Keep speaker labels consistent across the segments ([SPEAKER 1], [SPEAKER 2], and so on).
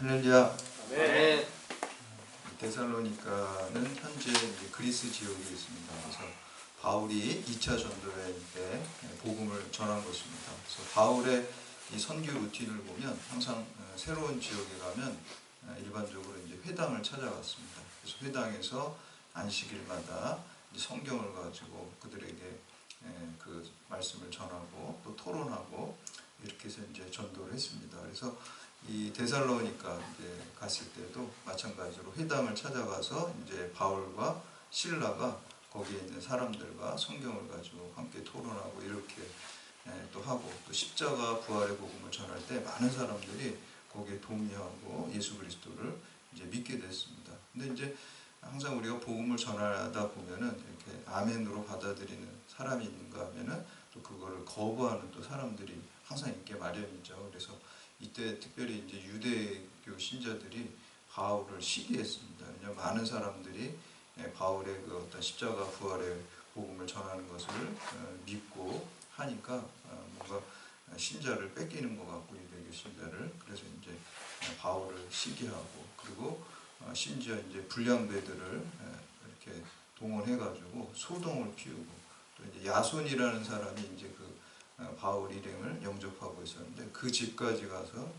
[SPEAKER 1] 할렐루야.
[SPEAKER 2] 네.
[SPEAKER 1] 데살로니가는 현재 이제 그리스 지역에 있습니다. 그래서 바울이 2차 전도회 때 복음을 전한 것입니다. 그래서 바울의 이 선교 루틴을 보면 항상 새로운 지역에 가면 일반적으로 이제 회당을 찾아갔습니다. 그래서 회당에서 안식일마다 이제 성경을 가지고 그들에게 그 말씀을 전하고 또 토론하고 이렇게 해서 이제 전도를 했습니다. 그래서 이 데살로니가 이제 갔을 때도 마찬가지로 회당을 찾아가서 이제 바울과 실라가 거기에 있는 사람들과 성경을 가지고 함께 토론하고 이렇게 또 하고, 또 십자가 부활의 복음을 전할 때 많은 사람들이 거기에 동의하고 예수 그리스도를 이제 믿게 됐습니다. 근데 이제 항상 우리가 복음을 전하다 보면은 이렇게 아멘으로 받아들이는 사람이 있는가 하면은 또 그거를 거부하는 또 사람들이 항상 있게 마련이죠. 그래서 이때 특별히 이제 유대교 신자들이 바울을 시기했습니다. 왜냐하면 많은 사람들이 바울의 그 어떤 십자가 부활의 복음을 전하는 것을 믿고 하니까 뭔가 신자를 뺏기는 것 같고, 유대교 신자를. 그래서 이제 바울을 시기하고, 그리고 심지어 이제 불량배들을 이렇게 동원해가지고 소동을 피우고, 또 이제 야손이라는 사람이 이제 그 바울 일행을 영접하고 있었는데 그 집까지 가서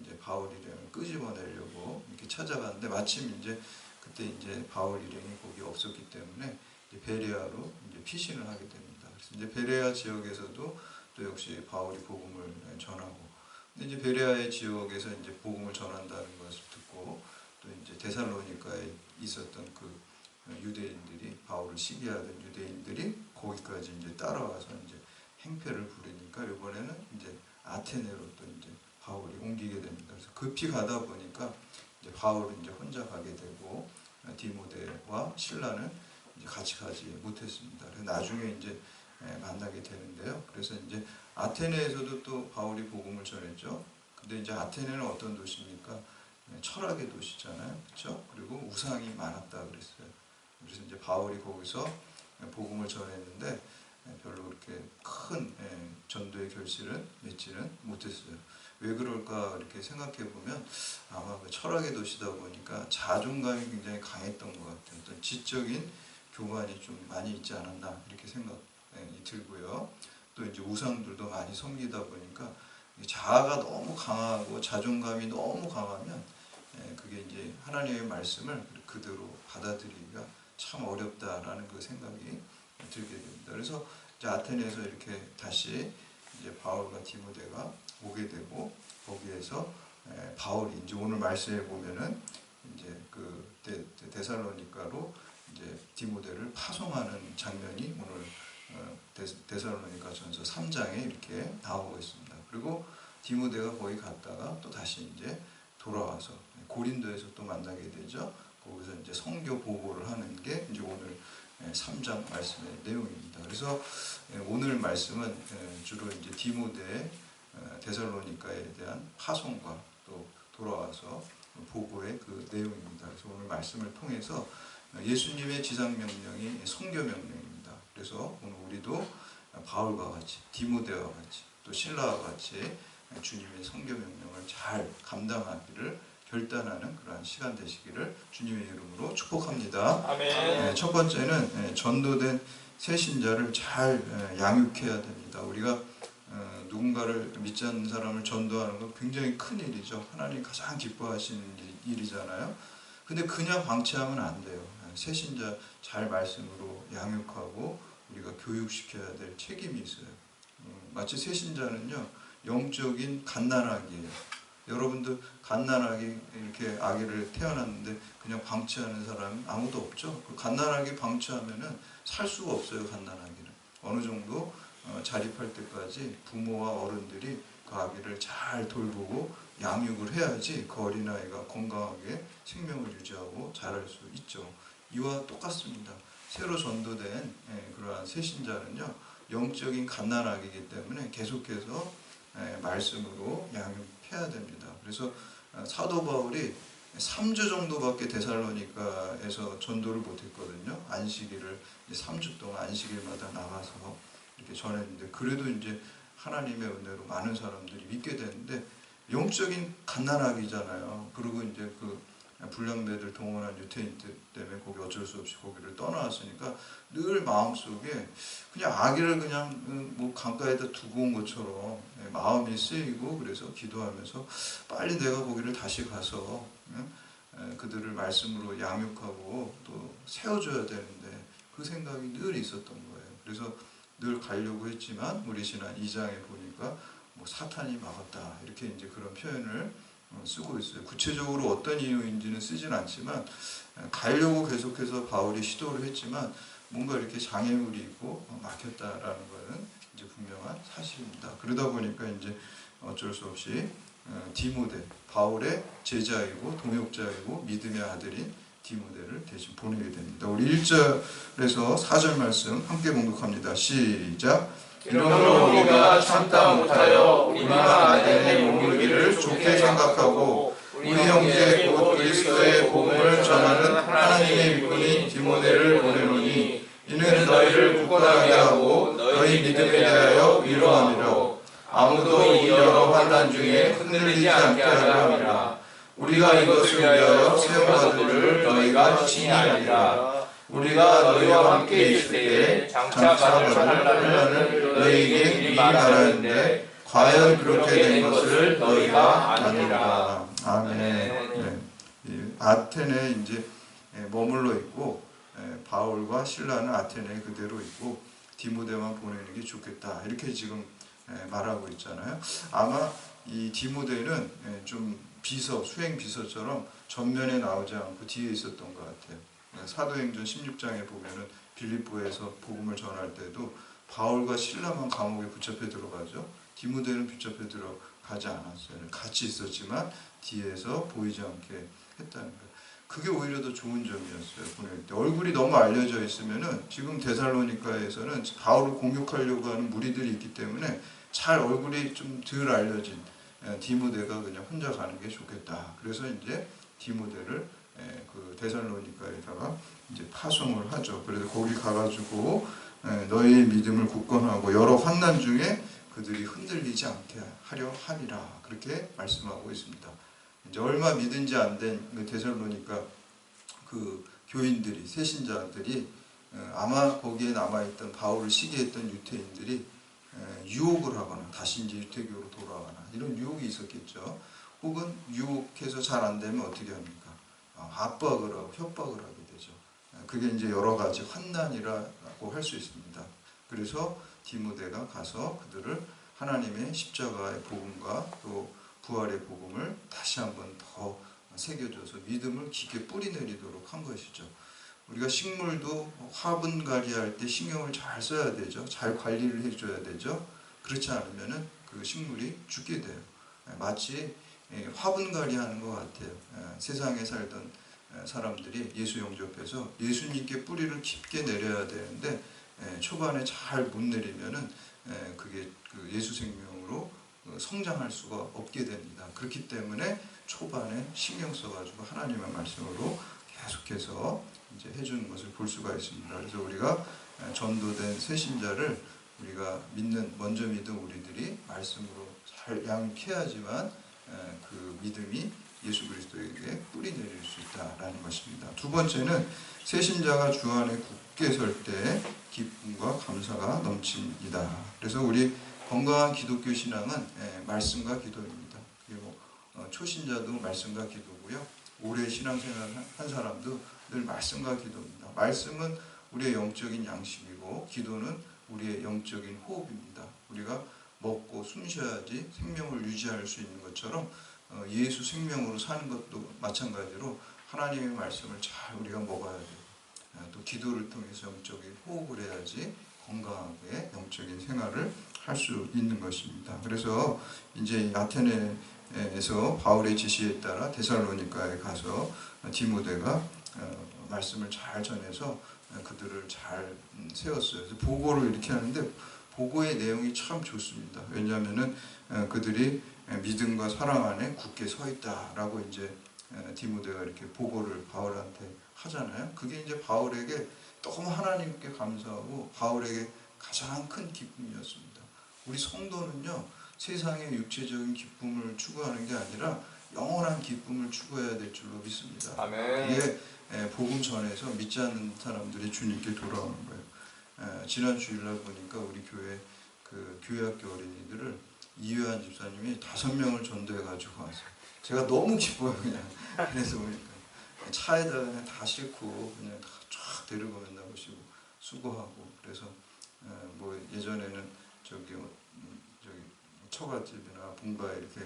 [SPEAKER 1] 이제 바울 일행을 끄집어내려고 이렇게 찾아갔는데, 마침 이제 그때 이제 바울 일행이 거기 없었기 때문에 이제 베레아로 이제 피신을 하게 됩니다. 그래서 이제 베레아 지역에서도 또 역시 바울이 복음을 전하고, 근데 이제 베레아의 지역에서 이제 복음을 전한다는 것을 듣고 또 이제 데살로니가에 있었던 그 유대인들이, 바울을 시기하던 유대인들이 거기까지 이제 따라와서 이제 행패를 부리니까 이번에는 이제 아테네로 또 이제 바울이 옮기게 됩니다. 그래서 급히 가다 보니까 이제 바울은 이제 혼자 가게 되고 디모데와 실라는 이제 같이 가지 못했습니다. 그래서 나중에 이제 만나게 되는데요. 그래서 이제 아테네에서도 또 바울이 복음을 전했죠. 근데 이제 아테네는 어떤 도시입니까? 철학의 도시잖아요, 그렇죠? 그리고 우상이 많았다 그랬어요. 그래서 이제 바울이 거기서 복음을 전했는데 별로 그렇게 큰 전도의 결실은 맺지는 못했어요. 왜 그럴까 이렇게 생각해 보면 아마 그 철학의 도시다 보니까 자존감이 굉장히 강했던 것 같아요. 어떤 지적인 교만이 좀 많이 있지 않았나 이렇게 생각이 들고요. 또 이제 우상들도 많이 섬기다 보니까 자아가 너무 강하고 자존감이 너무 강하면 그게 이제 하나님의 말씀을 그대로 받아들이기가 참 어렵다라는 그 생각이 들게 됩니다. 그래서 이제 아테네에서 이렇게 다시 이제 바울과 디모데가 오게 되고, 거기에서 바울이 이제 오늘 말씀에 보면은 이제 그 데살로니가로 이제 디모데를 파송하는 장면이 오늘 데살로니가전서 3장에 이렇게 나오고 있습니다. 그리고 디모데가 거기 갔다가 또 다시 이제 돌아와서 고린도에서 또 만나게 되죠. 거기서 이제 선교 보고를 하는 게 이제 오늘 3장 말씀의 내용입니다. 그래서 오늘 말씀은 주로 이제 디모데 데살로니가에 대한 파송과 또 돌아와서 보고의 그 내용입니다. 그래서 오늘 말씀을 통해서 예수님의 지상명령이 선교명령입니다. 그래서 오늘 우리도 바울과 같이, 디모데와 같이, 또 신라와 같이 주님의 선교명령을 잘 감당하기를 결단하는 그러한 시간 되시기를 주님의 이름으로 축복합니다.
[SPEAKER 2] 아멘.
[SPEAKER 1] 첫 번째는 전도된 새 신자를 잘 양육해야 됩니다. 우리가 누군가를 믿지 않는 사람을 전도하는 건 굉장히 큰 일이죠. 하나님이 가장 기뻐하시는 일이잖아요. 근데 그냥 방치하면 안 돼요. 새 신자 잘 말씀으로 양육하고 우리가 교육시켜야 될 책임이 있어요. 마치 새 신자는요, 영적인 갓난아기예요. 여러분도 갓난아기 이렇게 아기를 태어났는데 그냥 방치하는 사람이 아무도 없죠. 갓난아기 방치하면은 살 수가 없어요. 갓난아기는 어느 정도 자립할 때까지 부모와 어른들이 그 아기를 잘 돌보고 양육을 해야지 그 어린아이가 건강하게 생명을 유지하고 자랄 수 있죠. 이와 똑같습니다. 새로 전도된 그러한 새신자는요, 영적인 갓난아기이기 때문에 계속해서 말씀으로 양육해야 됩니다. 그래서 사도 바울이 3주 정도밖에 데살로니가에서 전도를 못했거든요. 안식일을 3주 동안 안식일마다 나가서 이렇게 전했는데, 그래도 이제 하나님의 은혜로 많은 사람들이 믿게 되는데, 영적인 갓난아기잖아요. 그리고 이제 그 불량배들 동원한 유태인들 때문에 거기 어쩔 수 없이 거기를 떠나왔으니까 늘 마음속에 그냥 아기를 그냥 뭐 강가에다 두고 온 것처럼 마음이 쓰이고, 그래서 기도하면서 빨리 내가 거기를 다시 가서 그들을 말씀으로 양육하고 또 세워줘야 되는데 그 생각이 늘 있었던 거예요. 그래서 늘 가려고 했지만 우리 지난 2장에 보니까 뭐 사탄이 막았다 이렇게 이제 그런 표현을 쓰고 있어요. 구체적으로 어떤 이유인지는 쓰진 않지만 가려고 계속해서 바울이 시도를 했지만 뭔가 이렇게 장애물이 있고 막혔다라는 것은 이제 분명한 사실입니다. 그러다 보니까 이제 어쩔 수 없이 디모데, 바울의 제자이고 동역자이고 믿음의 아들인 디모데를 대신 보내게 됩니다. 우리 1절에서 4절 말씀 함께 봉독합니다. 시작.
[SPEAKER 2] 이러므로 우리가 참다 못하여 우리만 아덴에 머물기를 좋게 생각하고 우리 형제 곧 그리스도의 복음을 전하는 하나님의 일꾼인 디모데를 보내노니 이는 너희를 굳건하게 하고 너희 믿음에 대하여 위로함이라. 아무도 이 여러 환난 중에 흔들리지 않게 하려 함이라. 우리가 이것을 위하여 세움받은 줄 너희가 친히 알리라. 우리가 너희와 함께 있을 때 장차 받을 환난을 너희에게 미리 말하였는데 과연 그렇게 된 것을 너희가 아니라.
[SPEAKER 1] 아멘. 네. 아테네에 이제 머물러 있고 바울과 실라는 아테네에 그대로 있고 디모데만 보내는 게 좋겠다 이렇게 지금 말하고 있잖아요. 아마 이 디모데는 좀 비서, 수행 비서처럼 전면에 나오지 않고 뒤에 있었던 것 같아요. 사도행전 16장에 보면은 빌립보에서 복음을 전할 때도 바울과 실라만 감옥에 붙잡혀 들어가죠. 디모데는 붙잡혀 들어가지 않았어요. 같이 있었지만 뒤에서 보이지 않게 했다는 거예요. 그게 오히려 더 좋은 점이었어요. 보낼 때 얼굴이 너무 알려져 있으면은 지금 데살로니가에서는 바울을 공격하려고 하는 무리들이 있기 때문에 잘 얼굴이 좀 덜 알려진 디모데가 그냥 혼자 가는 게 좋겠다. 그래서 이제 디모데를 그 데살로니가에다가 이제 파송을 하죠. 그래서 거기 가가지고 너희의 믿음을 굳건하고 여러 환난 중에 그들이 흔들리지 않게 하려 함이라 그렇게 말씀하고 있습니다. 이제 얼마 믿은지 안 된 데살로니가 그 교인들이, 새신자들이 아마 거기에 남아있던 바울을 시기했던 유태인들이 유혹을 하거나 다시 이제 유태교로 돌아가나 이런 유혹이 있었겠죠. 혹은 유혹해서 잘 안 되면 어떻게 합니까? 압박을 하고 협박을 하게 되죠. 그게 이제 여러 가지 환난이라고 할 수 있습니다. 그래서 디모데가 가서 그들을 하나님의 십자가의 복음과 또 부활의 복음을 다시 한번 더 새겨줘서 믿음을 깊게 뿌리내리도록 한 것이죠. 우리가 식물도 화분갈이할 때 신경을 잘 써야 되죠. 잘 관리를 해줘야 되죠. 그렇지 않으면 그 식물이 죽게 돼요. 마치 화분갈이 하는 것 같아요. 세상에 살던 사람들이 예수 영접해서 예수님께 뿌리를 깊게 내려야 되는데 초반에 잘 못 내리면은 그게 그 예수 생명으로 성장할 수가 없게 됩니다. 그렇기 때문에 초반에 신경 써가지고 하나님의 말씀으로 계속해서 이제 해주는 것을 볼 수가 있습니다. 그래서 우리가 전도된 새신자를 우리가 먼저 믿은 우리들이 말씀으로 잘 양육해야지만 그 믿음이 예수 그리스도에게 뿌리 내릴 수 있다라는 것입니다. 두 번째는 새신자가 주 안에 굳게 설 때 기쁨과 감사가 넘칩니다. 그래서 우리 건강한 기독교 신앙은 말씀과 기도입니다. 그리고 초신자도 말씀과 기도고요. 오래 신앙생활 한 사람도 늘 말씀과 기도입니다. 말씀은 우리의 영적인 양식이고 기도는 우리의 영적인 호흡입니다. 우리가 먹고 숨 쉬어야지 생명을 유지할 수 있는 것처럼 예수 생명으로 사는 것도 마찬가지로 하나님의 말씀을 잘 우리가 먹어야 돼요. 또 기도를 통해서 영적인 호흡을 해야지 건강하게 영적인 생활을 할 수 있는 것입니다. 그래서 이제 아테네에서 바울의 지시에 따라 데살로니가에 가서 디모데가 말씀을 잘 전해서 그들을 잘 세웠어요. 그래서 보고를 이렇게 하는데 보고의 내용이 참 좋습니다. 왜냐하면은 그들이 믿음과 사랑 안에 굳게 서 있다라고 이제 디모데가 이렇게 보고를 바울한테 하잖아요. 그게 이제 바울에게 너무 하나님께 감사하고 바울에게 가장 큰 기쁨이었습니다. 우리 성도는요, 세상의 육체적인 기쁨을 추구하는 게 아니라 영원한 기쁨을 추구해야 될 줄로 믿습니다.
[SPEAKER 2] 아멘.
[SPEAKER 1] 그게 복음 전에서 믿지 않는 사람들이 주님께 돌아오는 거예요. 지난 주일날 보니까 우리 교회 그 교회학교 어린이들을 이회한 집사님이 5명을 전도해 가지고 왔어요. 제가 너무 기뻐요. 그냥 그래서 보니까 차에다 그냥 다 싣고 그냥 다 쫙 데리고 맨날 오시고 수고하고, 그래서 뭐 예전에는 저기 처갓집이나 본가에 이렇게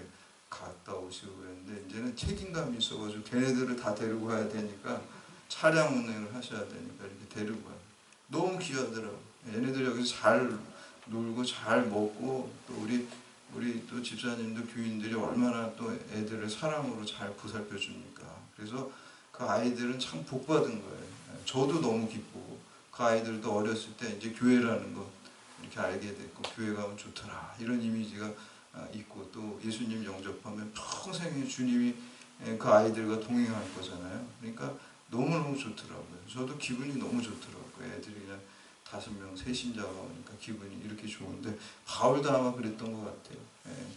[SPEAKER 1] 갔다 오시고 그랬는데 이제는 책임감이 있어가지고 걔네들을 다 데리고 가야 되니까 차량 운행을 하셔야 되니까 이렇게 데리고 가요. 너무 귀하더라고요. 얘네들 여기서 잘 놀고 잘 먹고, 또 우리 또 집사님들 교인들이 얼마나 또 애들을 사랑으로 잘 보살펴 줍니까. 그래서 그 아이들은 참 복 받은 거예요. 저도 너무 기쁘고, 그 아이들도 어렸을 때 이제 교회라는 거 이렇게 알게 됐고, 교회 가면 좋더라 이런 이미지가 있고, 또 예수님 영접하면 평생에 주님이 그 아이들과 동행할 거잖아요. 그러니까 너무너무 좋더라고요. 저도 기분이 너무 좋더라고요. 애들이 그냥 5명 세신자가 오니까 기분이 이렇게 좋은데, 바울도 아마 그랬던 것 같아요.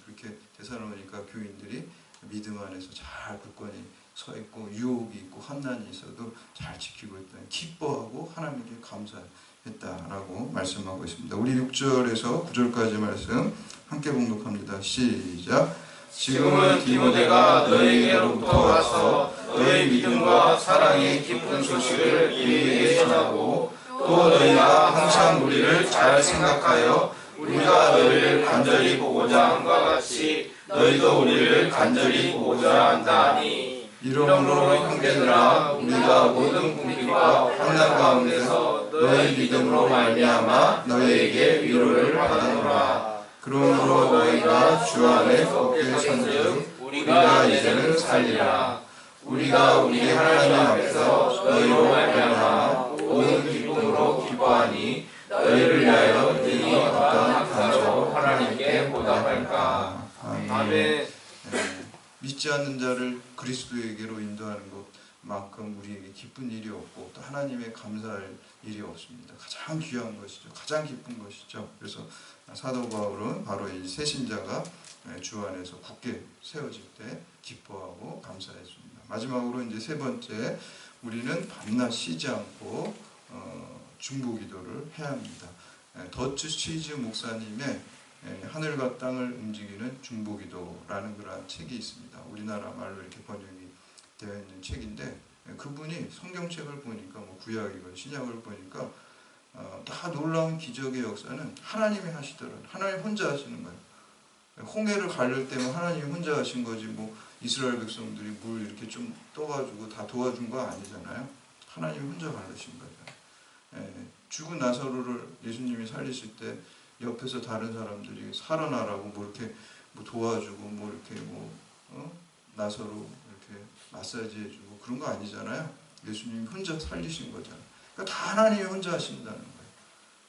[SPEAKER 1] 그렇게 데살로니가 교인들이 믿음 안에서 잘 굳건히 서 있고, 유혹이 있고 환난이 있어도 잘 지키고 있다니 기뻐하고 하나님께 감사했다라고 말씀하고 있습니다. 우리 6절에서 9절까지 말씀 함께 봉독합니다. 시작.
[SPEAKER 2] 지금은 디모데가 너희에게로부터 와서 너희 믿음과 사랑의 기쁜 소식을 너희에게 전하고, 또 너희가 항상 우리를 잘 생각하여 우리가 너희를 간절히 보고자 함과 같이 너희도 우리를 간절히 보고자 한다니. 이러므로 형제들아, 우리가 모든 궁핍과 환난 가운데서 너희 믿음으로 말미암아 너희에게 위로를 받아노라. 그러므로 너희가 주 안에 걷게 선즉 우리가 이제는 살리라. 우리가 우리 하나님 앞에서 너희로 말미암아 모든 기쁨으로 기뻐하니 너희를 위하여 능히 어떤 감사로 하나님께 보답할까. 아멘.
[SPEAKER 1] 믿지 않는 자를 그리스도에게로 인도하는 것만큼 우리에게 기쁜 일이 없고, 또 하나님의 감사할 일이 없습니다. 가장 귀한 것이죠. 가장 기쁜 것이죠. 그래서 사도 바울은 바로 이 새신자가 주 안에서 굳게 세워질 때 기뻐하고 감사했습니다. 마지막으로 이제 세 번째, 우리는 밤낮 쉬지 않고 중보기도를 해야 합니다. 더츠 치즈 목사님의 하늘과 땅을 움직이는 중보기도라는 그런 책이 있습니다. 우리나라 말로 이렇게 번역이 되어 있는 책인데, 그분이 성경책을 보니까 뭐 구약이건 신약을 보니까 다 놀라운 기적의 역사는 하나님이 하시더라고요. 하나님 혼자 하시는 거예요. 홍해를 가를 때면 하나님이 혼자 하신 거지, 뭐 이스라엘 백성들이 물 이렇게 좀 떠가지고 다 도와준 거 아니잖아요. 하나님이 혼자 가르신 거예요. 죽은 나사로를 예수님이 살리실 때 옆에서 다른 사람들이 살아나라고 뭐 이렇게 뭐 도와주고 뭐 이렇게 나사로 이렇게 마사지 해주고 그런 거 아니잖아요. 예수님이 혼자 살리신 거잖아요. 그러니까 다 하나님이 혼자 하신다는 거예요.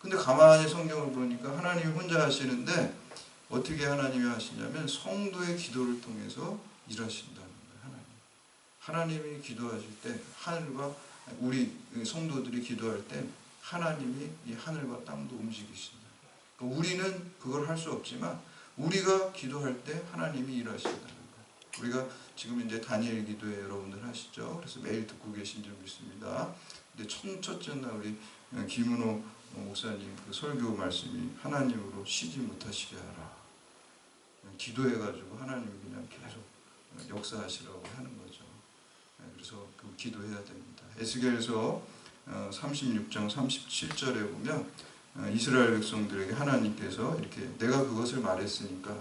[SPEAKER 1] 근데 가만히 성경을 보니까 하나님이 혼자 하시는데, 어떻게 하나님이 하시냐면 성도의 기도를 통해서 일하신다는 거예요. 하나님이 기도하실 때 하늘과, 우리 성도들이 기도할 때 하나님이 이 하늘과 땅도 움직이신다. 그러니까 우리는 그걸 할 수 없지만 우리가 기도할 때 하나님이 일하신다는 거예요. 우리가 지금 이제 다니엘 기도회 여러분들 하시죠. 그래서 매일 듣고 계신 줄 믿습니다. 근데 첫째 날 우리 김은호 목사님 그 설교 말씀이 하나님으로 쉬지 못하시게 하라. 기도해가지고 하나님이 그냥 계속 역사하시라고 하는 거죠. 그래서 그 기도해야 됩니다. 에스겔서 36장 37절에 보면 이스라엘 백성들에게 하나님께서 이렇게 내가 그것을 말했으니까,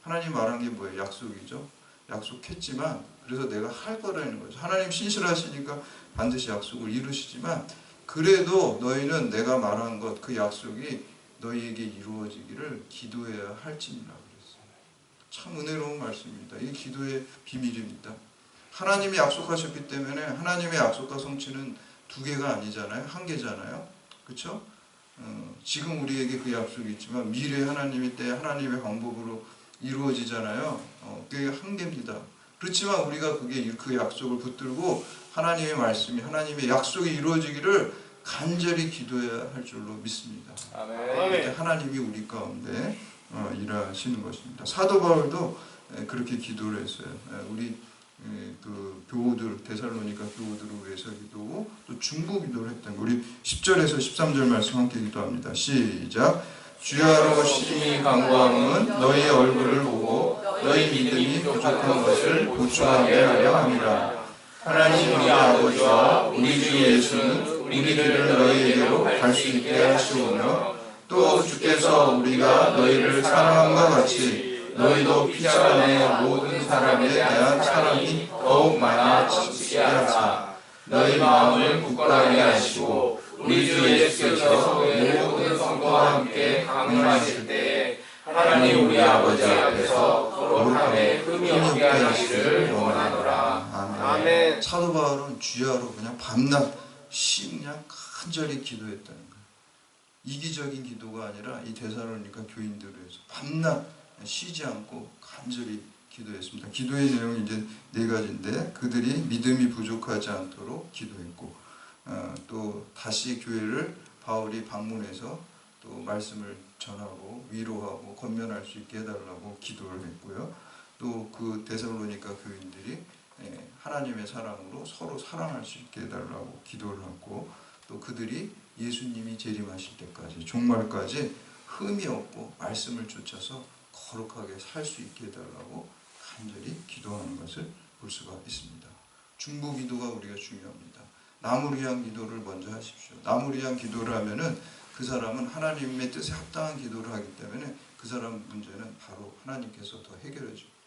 [SPEAKER 1] 하나님 말한 게 뭐예요? 약속이죠. 약속했지만 그래서 내가 할 거라는 거죠. 하나님 신실하시니까 반드시 약속을 이루시지만, 그래도 너희는 내가 말한 것, 그 약속이 너희에게 이루어지기를 기도해야 할지니라 그랬어요. 참 은혜로운 말씀입니다. 이게 기도의 비밀입니다. 하나님이 약속하셨기 때문에 하나님의 약속과 성취는 두 개가 아니잖아요. 한 개잖아요. 그렇죠? 지금 우리에게 그 약속이 있지만 미래 하나님의 때 하나님의 방법으로 이루어지잖아요. 그게 한계입니다. 그렇지만 우리가 그 약속을 붙들고 하나님의 말씀이, 하나님의 약속이 이루어지기를 간절히 기도해야 할 줄로 믿습니다.
[SPEAKER 2] 아멘.
[SPEAKER 1] 하나님이 우리 가운데 일하시는 것입니다. 사도 바울도 그렇게 기도를 했어요. 우리 그 교우들, 데살로니가 교우들을 위해서 기도하고 또 중보 기도를 했던 거. 우리 10절에서 13절 말씀 함께 기도합니다. 시작. 주야로 심히 간구함은 너희 얼굴을 보고 너희 믿음이 부족한 것을 보충하게 하려 함이라. 하나님 우리 아버지와 우리 주 예수는 우리 길을 너희에게로 갈 수 있게 하시오며 또 주께서 우리가 너희를 사랑함과 같이 너희도 피차 안에 모든 사람에 대한 사랑이 더욱 많아지게 하사 너희 마음을 굳건하게 하시고 우리 주 예수께서 모든 성도와 함께 강림하실 때에 하나님 우리 아버지 앞에서 거룩함에 흠이 없게 하시기를 원하노라. 아멘. 사도 바울은 주야로 그냥 밤낮 그냥 간절히 기도했다는 거예요. 이기적인 기도가 아니라 이 데살로니가 교인들을 위해서 밤낮 쉬지 않고 간절히 기도했습니다. 기도의 내용이 이제 4가지인데 그들이 믿음이 부족하지 않도록 기도했고 또 다시 교회를 바울이 방문해서 또 말씀을 전하고 위로하고 권면할 수 있게 해달라고 기도를 했고요. 또 그 데살로니가 교인들이 하나님의 사랑으로 서로 사랑할 수 있게 해달라고 기도를 했고 또 그들이 예수님이 재림하실 때까지 종말까지 흠이 없고 말씀을 쫓아서 거룩하게 살 수 있게 해달라고 간절히 기도하는 것을 볼 수가 있습니다. 중보 기도가 우리가 중요합니다. 남을 위한 기도를 먼저 하십시오. 남을 위한 기도를 하면은 그 사람은 하나님의 뜻에 합당한 기도를 하기 때문에 그 사람 문제는 바로 하나님께서 더 해결해 줍니다.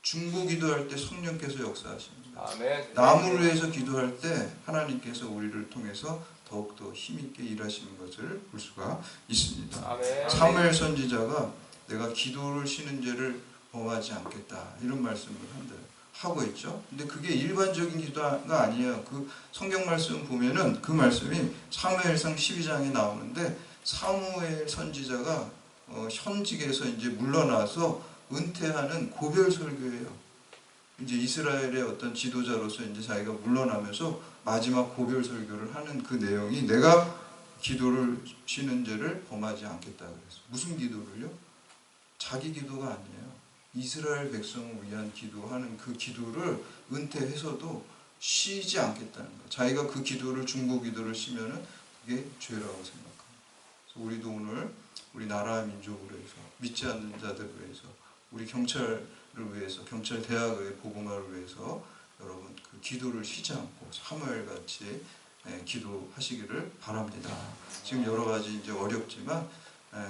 [SPEAKER 1] 중보 기도할 때 성령께서 역사하십니다. 아멘. 남을 위해서 기도할 때 하나님께서 우리를 통해서 더욱더 힘있게 일하시는 것을 볼 수가 있습니다. 아멘. 사무엘 선지자가 내가 기도를 쉬는 죄를 범하지 않겠다 이런 말씀을 하고 있죠. 근데 그게 일반적인 기도가 아니에요. 그 성경 말씀 보면은 그 말씀이 사무엘상 12장에 나오는데 사무엘 선지자가 현직에서 이제 물러나서 은퇴하는 고별 설교예요. 이제 이스라엘의 어떤 지도자로서 이제 자기가 물러나면서 마지막 고별 설교를 하는 그 내용이 내가 기도를 쉬는 죄를 범하지 않겠다 그랬어요. 무슨 기도를요? 자기 기도가 아니에요. 이스라엘 백성을 위한 기도하는 그 기도를 은퇴해서도 쉬지 않겠다는 거예요. 자기가 그 기도를 중보 기도를 쉬면은 그게 죄라고 생각합니다. 그래서 우리도 오늘 우리 나라 민족을 위해서 믿지 않는 자들을 위해서 우리 경찰을 위해서 경찰 대학의 복음화를 위해서 여러분 그 기도를 쉬지 않고 사무엘 같이 기도하시기를 바랍니다. 지금 여러 가지 이제 어렵지만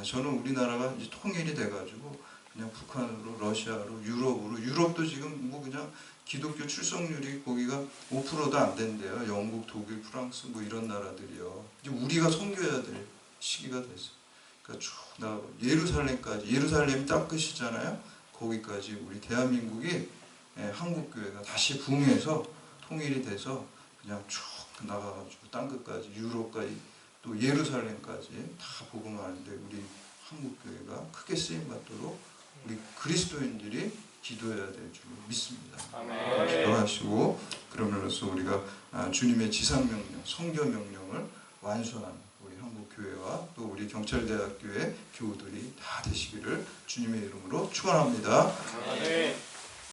[SPEAKER 1] 저는 우리나라가 이제 통일이 돼가지고 그냥 북한으로 러시아로 유럽으로 유럽도 지금 뭐 그냥 기독교 출석률이 거기가 5%도 안 된대요. 영국, 독일, 프랑스 뭐 이런 나라들이요. 이제 우리가 섬겨야 될 시기가 됐어요. 그러니까 쭉 나 예루살렘까지 예루살렘이 딱 끝이잖아요. 거기까지 우리 대한민국이 한국 교회가 다시 붕해서 통일이 돼서 그냥 쭉 나가가지고 땅 끝까지 유럽까지 또 예루살렘까지 다 복음하는데 우리 한국 교회가 크게 쓰임 받도록 우리 그리스도인들이 기도해야 될 줄 믿습니다. 기도하시고 그러면서 우리가 주님의 지상명령, 성교명령을 완수하는 우리 한국교회와 또 우리 경찰대학교의 교우들이 다 되시기를 주님의 이름으로 축원합니다.